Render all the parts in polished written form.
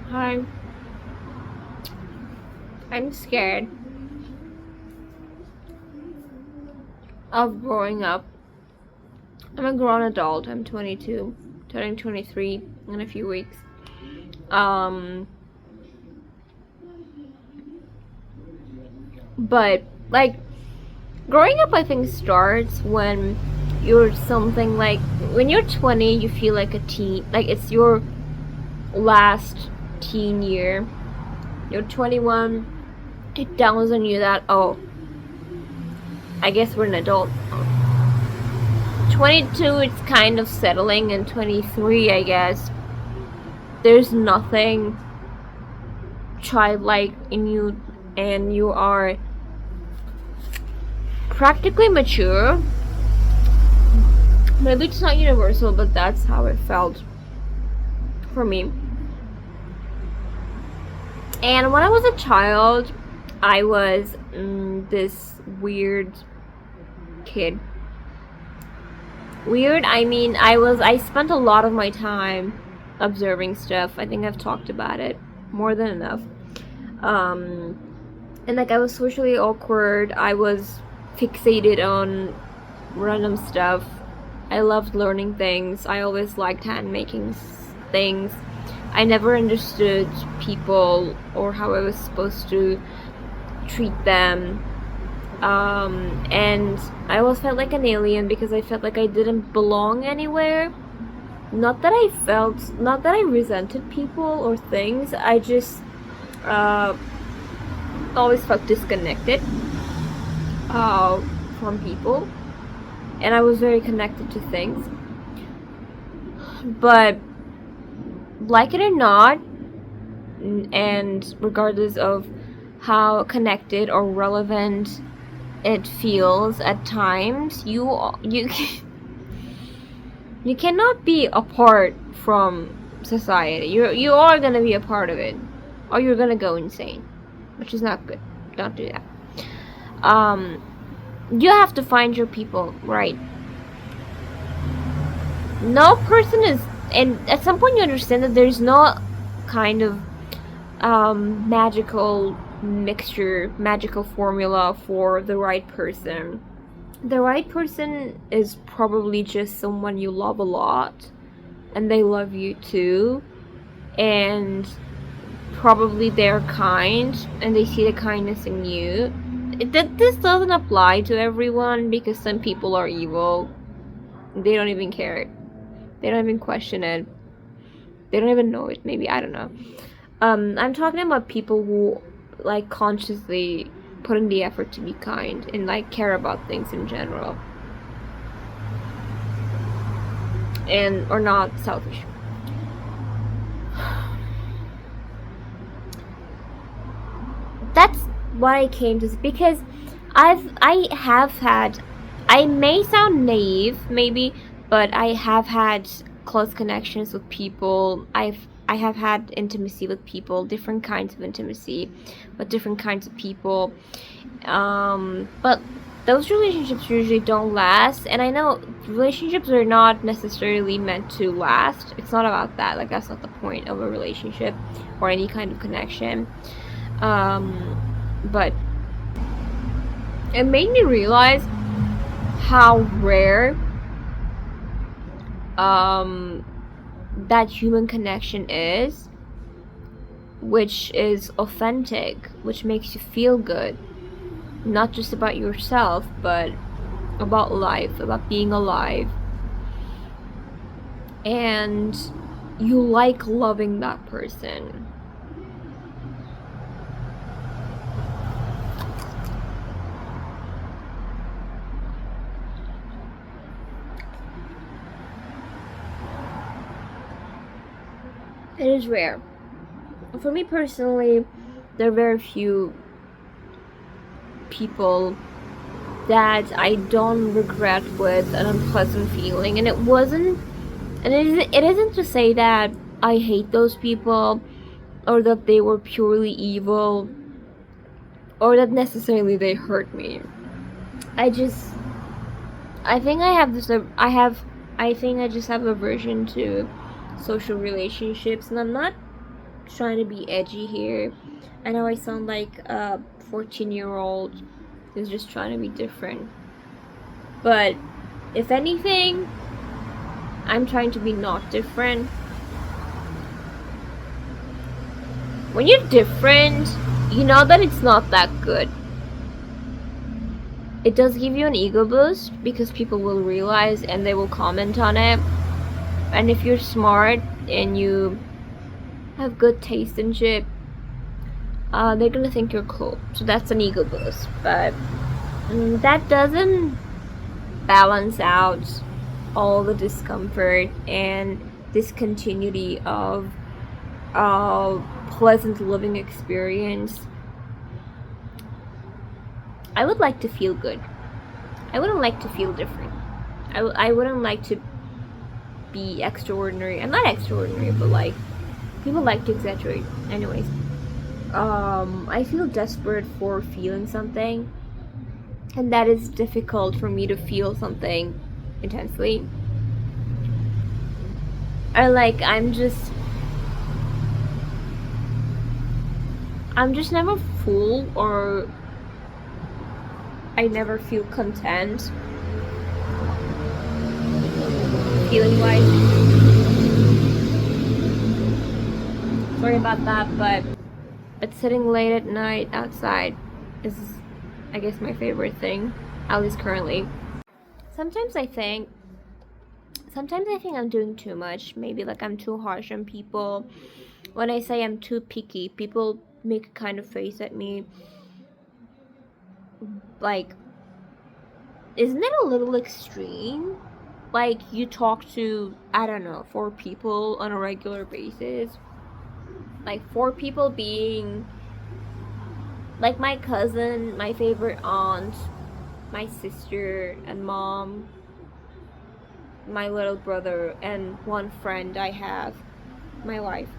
Hi, I'm scared of growing up. I'm a grown adult. I'm 22, turning 23 in a few weeks. Um, but like growing up, I think starts when you're something like when you're 20, you feel like a teen, like it's your last teen year. You're 21. It dawns on you that I guess we're an adult. 22, it's kind of settling, and 23, I guess there's nothing childlike in you, and you are practically mature. Maybe it's not universal, but that's how it felt for me. And when I was a child, I was this weird kid. Weird, I mean, I spent a lot of my time observing stuff. I think I've talked about it more than enough. And like I was socially awkward. I was fixated on random stuff. I loved learning things. I always liked hand making things. I never understood people or how I was supposed to treat them. And I always felt like an alien because I felt like I didn't belong anywhere. Not that I resented people or things. I just always felt disconnected from people, and I was very connected to things. But like it or not, and regardless of how connected or relevant it feels at times, you you cannot be apart from society. You are gonna be a part of it, or you're gonna go insane, which is not good. Don't do that. You have to find your people, right? No person is, and at some point you understand that there's no kind of magical mixture, magical formula for the right person. The right person is probably just someone you love a lot, and they love you too, and probably they're kind, and they see the kindness in you. This doesn't apply to everyone because some people are evil. They don't even care. They don't even question it. They don't even know it. Maybe, I don't know. I'm talking about people who like consciously put in the effort to be kind and like care about things in general, and or not selfish. That's what I came to, because I have had, I may sound naive maybe, but I have had close connections with people. I have had intimacy with people, different kinds of intimacy with different kinds of people. But those relationships usually don't last, and I know relationships are not necessarily meant to last. It's not about that. Like, that's not the point of a relationship or any kind of connection. But it made me realize how rare that human connection is, which is authentic, which makes you feel good, not just about yourself, but about life, about being alive. And you like loving that person. It is rare. For me personally, there are very few people that I don't regret with an unpleasant feeling, and it isn't to say that I hate those people, or that they were purely evil, or that necessarily they hurt me. I just, I think I have this, I think I just have aversion to social relationships, and I'm not trying to be edgy here. I know I sound like a 14-year-old who's just trying to be different. But if anything, I'm trying to be not different. When you're different, you know that it's not that good. It does give you an ego boost because people will realize and they will comment on it. And if you're smart and you have good taste in shit, they're gonna think you're cool. So that's an ego boost. But that doesn't balance out all the discomfort and discontinuity of a pleasant living experience. I would like to feel good. I wouldn't like to feel different. I wouldn't like to be extraordinary. I'm not extraordinary, but like, people like to exaggerate. Anyways, I feel desperate for feeling something, and that is difficult for me to feel something intensely. Or like, I'm just never full, or I never feel content feeling wise. Sorry about that, but sitting late at night outside is, I guess, my favorite thing, at least currently. Sometimes I think I'm doing too much. Maybe like I'm too harsh on people. When I say I'm too picky, people make a kind of face at me. Like, isn't it a little extreme? Like, you talk to, I don't know, 4 people on a regular basis. Like, 4 people being, like, my cousin, my favorite aunt, my sister and mom, my little brother, and 1 friend I have, my wife.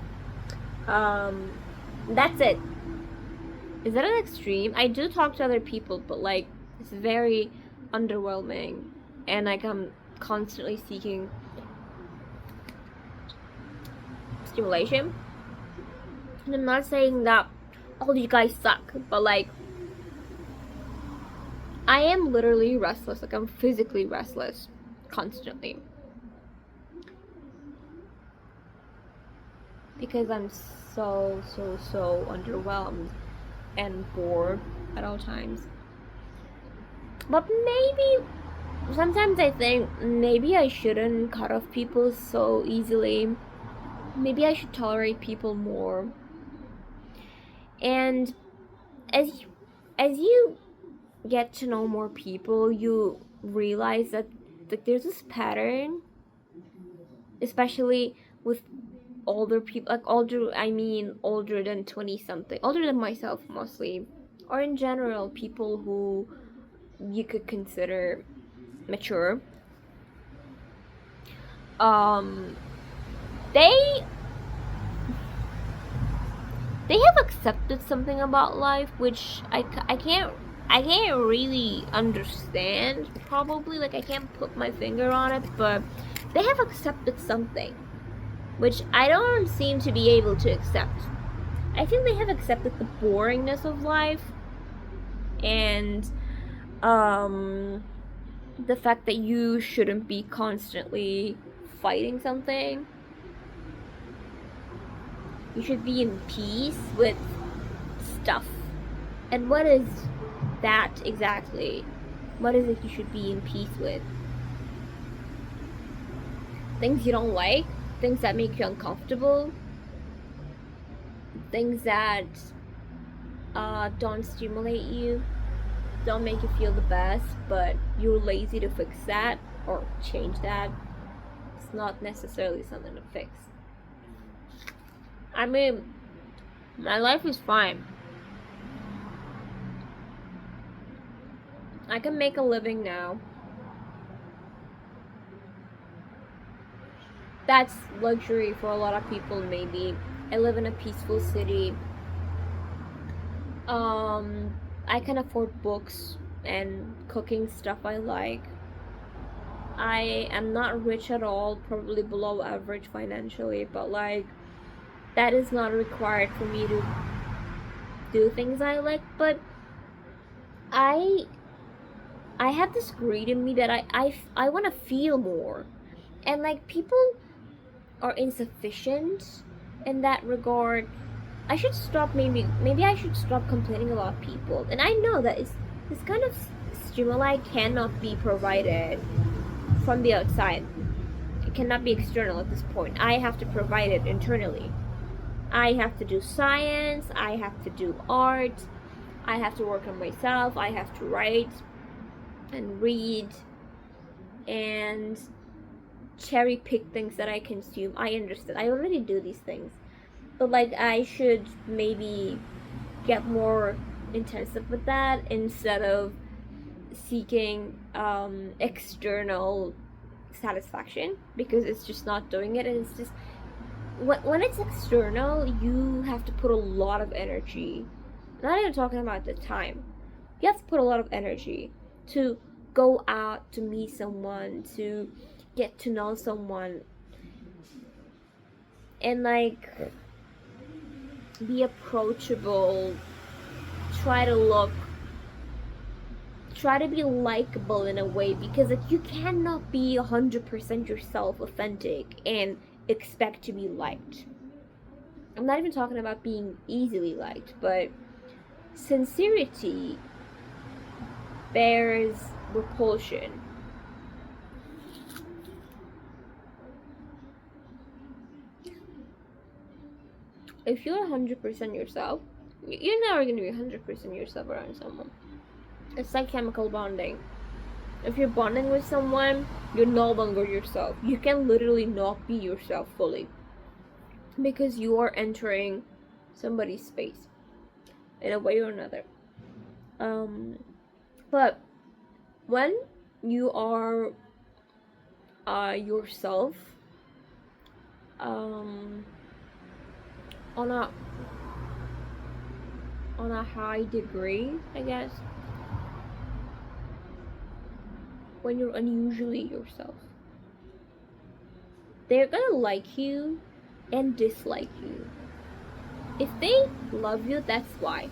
That's it. Is that an extreme? I do talk to other people, but like, it's very underwhelming, and like, I'm constantly seeking stimulation. And I'm not saying that all you guys suck, but like, I am literally restless. Like, I'm physically restless constantly because I'm so underwhelmed and bored at all times. But maybe sometimes I think maybe I shouldn't cut off people so easily. Maybe I should tolerate people more. And as you get to know more people, you realize that like, there's this pattern, especially with older people, like older than 20 something, older than myself mostly, or in general people who you could consider mature. They have accepted something about life which I can't really understand, probably. Like, I can't put my finger on it, but they have accepted something which I don't seem to be able to accept. I think they have accepted the boringness of life and the fact that you shouldn't be constantly fighting something. You should be in peace with stuff. And what is that exactly? What is it you should be in peace with? Things you don't like? Things that make you uncomfortable? Things that don't stimulate you? Don't make you feel the best, but you're lazy to fix that or change that? It's not necessarily something to fix. I mean, my life is fine. I can make a living now. That's luxury for a lot of people, maybe. I live in a peaceful city. I can afford books and cooking stuff I like. I am not rich at all, probably below average financially, but like, that is not required for me to do things I like, but I I have this greed in me that I want to feel more. And like people are insufficient in that regard. I should stop maybe I should stop complaining about people. And I know that it's this kind of stimuli cannot be provided from the outside. It cannot be external at this point. I have to provide it internally. I have to do science, I have to do art, I have to work on myself, I have to write and read and cherry pick things that I consume. I understand. I already do these things. But like I should maybe get more intensive with that instead of seeking external satisfaction, because it's just not doing it. And it's just when it's external, you have to put a lot of energy. Not even talking about the time. You have to put a lot of energy to go out to meet someone, to get to know someone, and like be approachable, try to be likable in a way, because like you cannot be 100% yourself, authentic, and expect to be liked. I'm not even talking about being easily liked, but sincerity bears repulsion. If you're 100% yourself, you're never gonna be 100% yourself around someone. It's like chemical bonding. If you're bonding with someone, you're no longer yourself. You can literally not be yourself fully, because you are entering somebody's space in a way or another. But when you are yourself, um, on a high degree, I guess, when you're unusually yourself, they're gonna like you and dislike you. If they love you, that's why.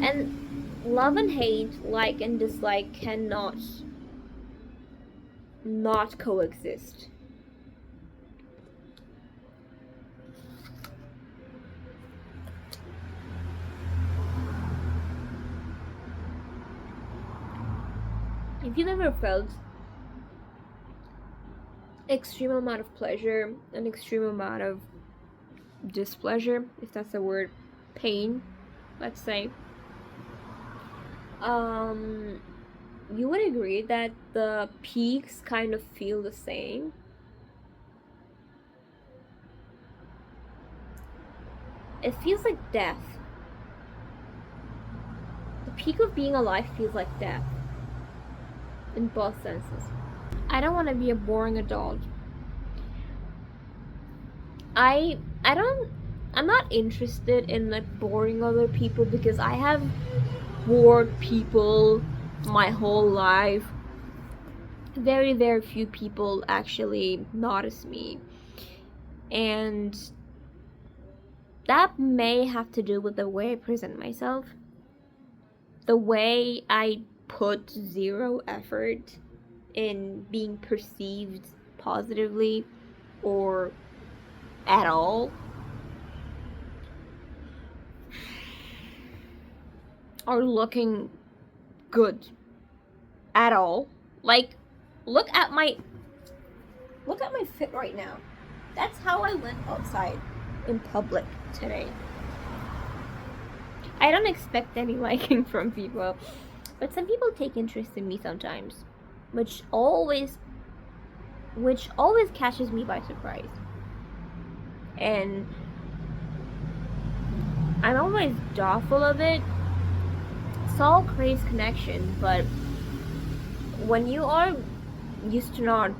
And love and hate, like and dislike, cannot not coexist. If you've ever felt extreme amount of pleasure and extreme amount of displeasure, if that's a word, pain, let's say, you would agree that the peaks kind of feel the same. It feels like death. The peak of being alive feels like death in both senses. I don't want to be a boring adult. I don't I'm not interested in like boring other people, because I have bored people my whole life. Very, very few people actually notice me. And that may have to do with the way I present myself. The way I put zero effort in being perceived positively or at all. Or looking good at all. Like, look at my fit right now. That's how I went outside in public today. I don't expect any liking from people, but some people take interest in me sometimes, which always catches me by surprise. And I'm always doubtful of it. Soul craves connection, but when you are used to not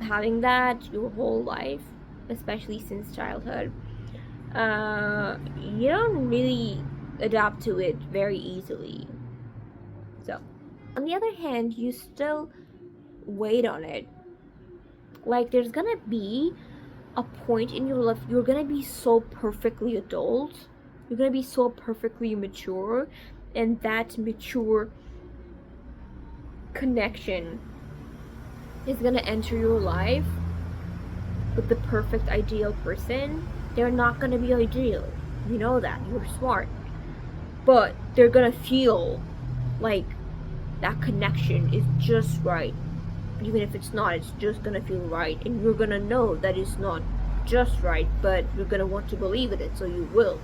having that your whole life, especially since childhood, you don't really adapt to it very easily. So, on the other hand, you still wait on it. Like, there's gonna be a point in your life you're gonna be so perfectly adult, you're gonna be so perfectly mature, and that mature connection is gonna enter your life with the perfect ideal person. They're not gonna be ideal, you know that, you're smart, but they're gonna feel like that connection is just right. Even if it's not, it's just gonna feel right, and you're gonna know that it's not just right, but you're gonna want to believe in it, so you will.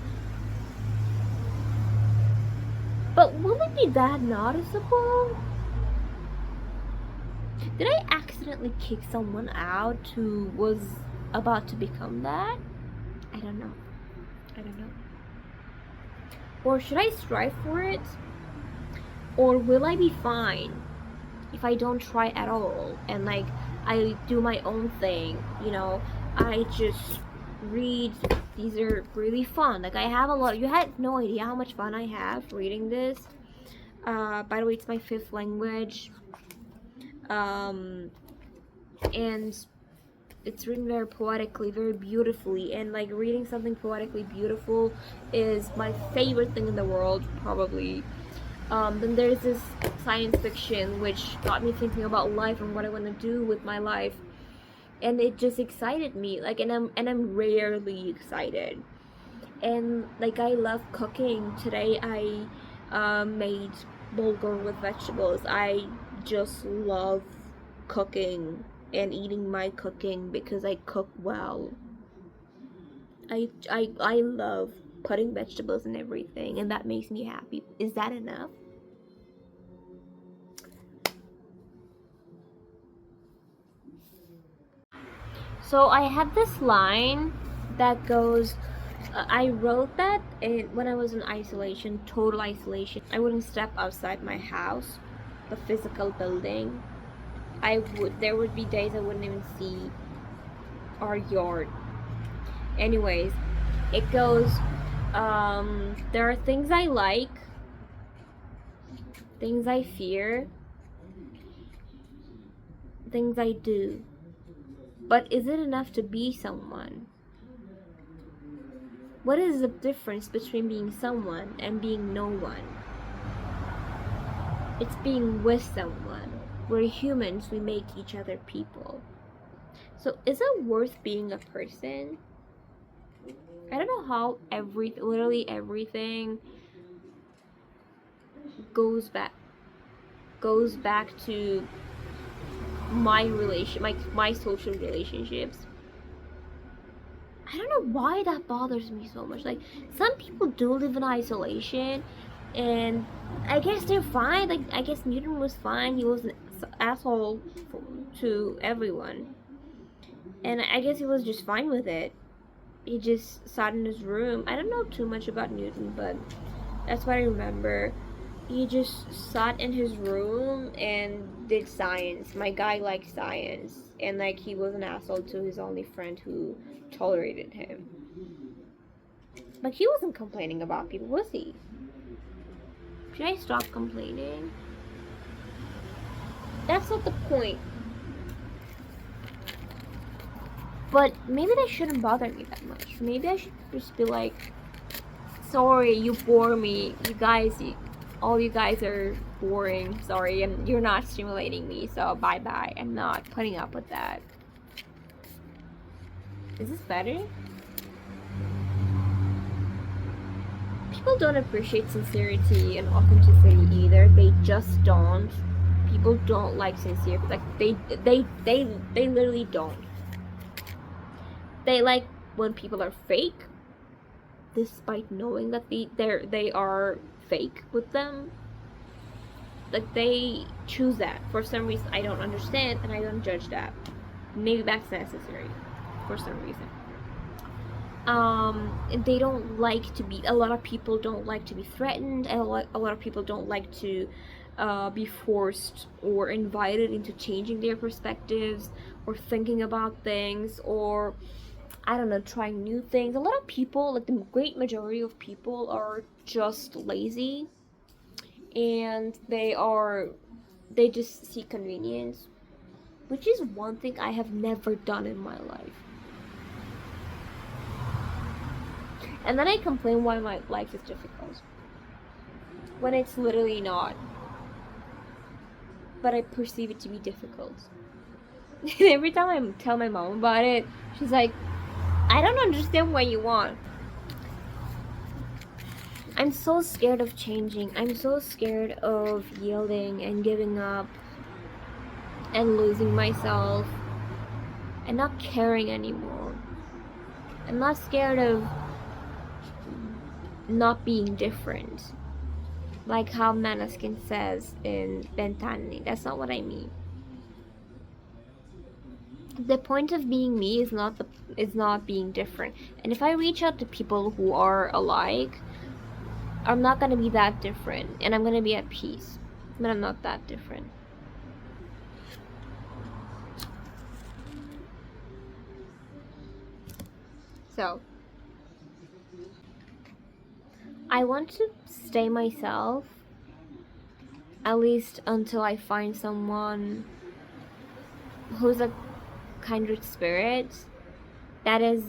But will it be that noticeable? Did I accidentally kick someone out who was about to become that? I don't know. I don't know. Or should I strive for it? Or will I be fine if I don't try at all, and like I do my own thing, you know? I just read. These are really fun. Like I have a lot. You had no idea how much fun I have reading this. By the way, it's my 5th language. Um, and it's written very poetically, very beautifully, and like reading something poetically beautiful is my favorite thing in the world, probably. Then there's this science fiction which got me thinking about life and what I want to do with my life, and it just excited me. Like, and I'm rarely excited, and like I love cooking. Today I made bulgur with vegetables. I just love cooking and eating my cooking because I cook well. I love putting vegetables in everything, and that makes me happy. Is that enough? So I had this line that goes, I wrote that when I was in isolation, total isolation. I wouldn't step outside my house, the physical building. There would be days I wouldn't even see our yard. Anyways, it goes, there are things I like, things I fear, things I do. But is it enough to be someone? What is the difference between being someone and being no one? It's being with someone. We're humans, we make each other people. So is it worth being a person? I don't know how literally everything goes back to my social relationships. I don't know why that bothers me so much. Like, some people do live in isolation, and I guess they're fine. Like, I guess Newton was fine. He was an asshole to everyone, and I guess he was just fine with it. He just sat in his room. I don't know too much about Newton, but that's what I remember. He just sat in his room and did science. My guy liked science, and like he was an asshole to his only friend who tolerated him. But he wasn't complaining about people, was he? Should I stop complaining? That's not the point. But maybe that shouldn't bother me that much. Maybe I should just be like, sorry, you bore me. All you guys are boring. Sorry, and you're not stimulating me, so bye-bye. I'm not putting up with that. Is this better? People don't appreciate sincerity and authenticity either. They just don't. People don't like sincerity. Like they literally don't. They like when people are fake, despite knowing that they are fake with them. Like, they choose that for some reason. I don't understand, and I don't judge that. Maybe that's necessary for some reason. They don't like to be. A lot of people don't like to be threatened, and a lot of people don't like to be forced or invited into changing their perspectives or thinking about things, or I don't know, trying new things. A lot of people, like the great majority of people, are just lazy, and they just seek convenience, which is one thing I have never done in my life. And then I complain why my life is difficult. When it's literally not. But I perceive it to be difficult. And every time I tell my mom about it, she's like, I don't understand what you want. I'm so scared of changing. I'm so scared of yielding and giving up and losing myself and not caring anymore. I'm not scared of not being different. Like how Maneskin says in Bentani. That's not what I mean. The point of being me is not being different. And if I reach out to people who are alike, I'm not gonna be that different, and I'm gonna be at peace. But I'm not that different. So I want to stay myself, at least until I find someone who's a kindred spirit that is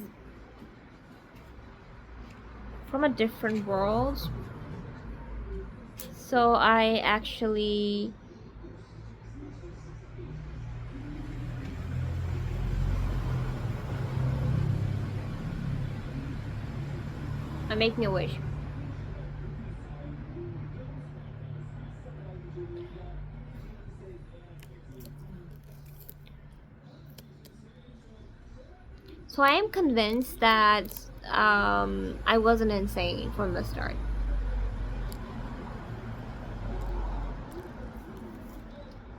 from a different world. So I actually I'm making a wish. So I am convinced that I wasn't insane from the start.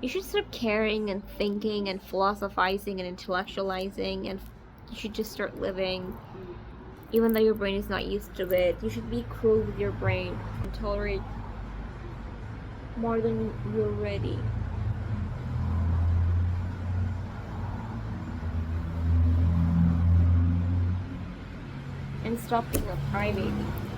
You should start caring and thinking and philosophizing and intellectualizing, and you should just start living, even though your brain is not used to it. You should be cruel with your brain and tolerate more than you're ready. And stop being a crybaby.